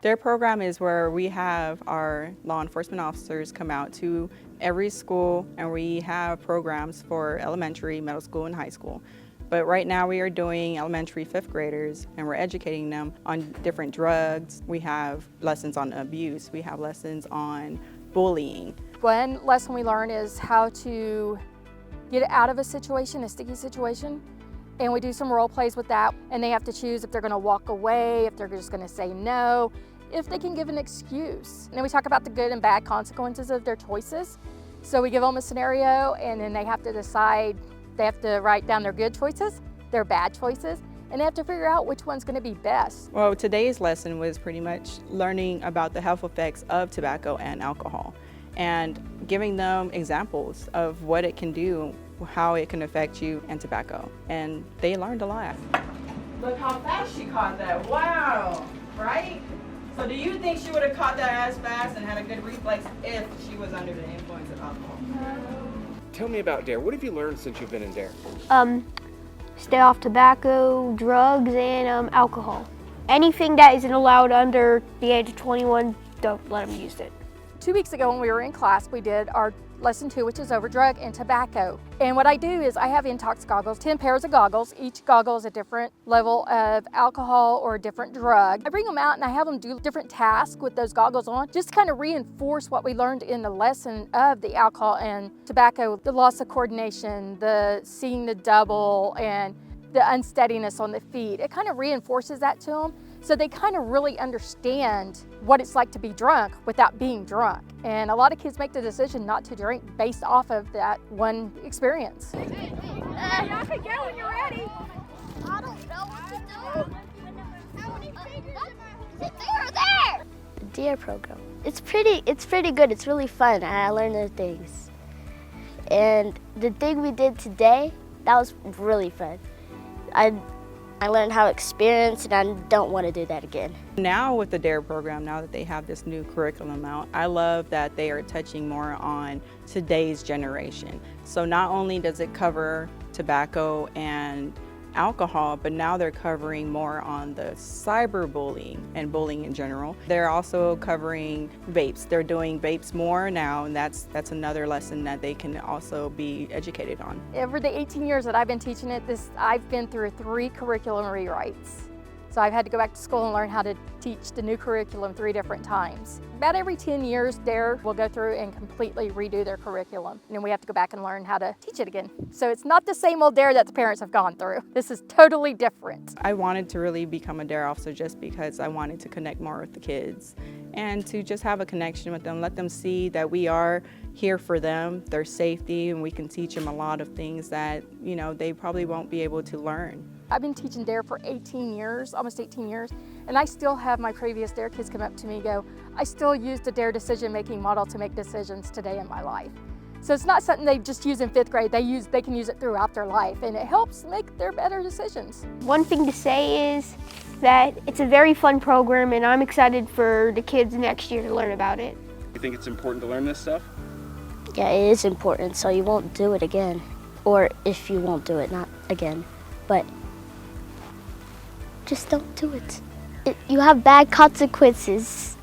Their program is where we have our law enforcement officers come out to every school, and we have programs for elementary, middle school, and high school. But right now we are doing elementary 5th graders, and we're educating them on different drugs. We have lessons on abuse. We have lessons on bullying. One lesson we learn is how to get out of a situation, a sticky situation. And we do some role plays with that, and they have to choose if they're gonna walk away, if they're just gonna say no, if they can give an excuse. And then we talk about the good and bad consequences of their choices. So we give them a scenario, and then they have to decide, they have to write down their good choices, their bad choices, and they have to figure out which one's gonna be best. Well, today's lesson was pretty much learning about the health effects of tobacco and alcohol, and giving them examples of what it can do, how it can affect you and tobacco. And they learned a lot. Look how fast she caught that. Wow, right? So do you think she would have caught that as fast and had a good reflex if she was under the influence of alcohol? Tell me about DARE. What have you learned since you've been in DARE? Stay off tobacco, drugs, and alcohol. Anything that isn't allowed under the age of 21, don't let them use it. 2 weeks ago when we were in class, we did our lesson 2, which is over drug and tobacco. And what I do is I have Intox goggles, 10 pairs of goggles. Each goggle is a different level of alcohol or a different drug. I bring them out and I have them do different tasks with those goggles on, just to kind of reinforce what we learned in the lesson of the alcohol and tobacco, the loss of coordination, the seeing the double, and the unsteadiness on the feet. It kind of reinforces that to them, so they kind of really understand what it's like to be drunk without being drunk. And a lot of kids make the decision not to drink based off of that one experience. Y'all can go when you're ready. I don't know what to do. How many fingers am I? They're there! The DARE program. It's pretty good. It's really fun, and I learned new things. And the thing we did today, that was really fun. I learned how to experience, and I don't want to do that again. Now with the DARE program, now that they have this new curriculum out, I love that they are touching more on today's generation. So not only does it cover tobacco and alcohol, but now they're covering more on the cyberbullying and bullying in general. They're also covering vapes. They're doing vapes more now, and that's another lesson that they can also be educated on. Over the 18 years that I've been teaching it, I've been through 3 curriculum rewrites. So I've had to go back to school and learn how to teach the new curriculum 3 different times. About every 10 years, DARE will go through and completely redo their curriculum. And then we have to go back and learn how to teach it again. So it's not the same old DARE that the parents have gone through. This is totally different. I wanted to really become a DARE officer just because I wanted to connect more with the kids and to just have a connection with them, let them see that we are here for them, their safety, and we can teach them a lot of things that, you know, they probably won't be able to learn. I've been teaching DARE for 18 years, almost 18 years, and I still have my previous DARE kids come up to me and go, I still use the DARE decision-making model to make decisions today in my life. So it's not something they just use in 5th grade, they can use it throughout their life, and it helps make their better decisions. One thing to say is that it's a very fun program, and I'm excited for the kids next year to learn about it. You think it's important to learn this stuff? Yeah, it is important, so you won't do it again. Or if you won't do it, not again. But just don't do it. You have bad consequences.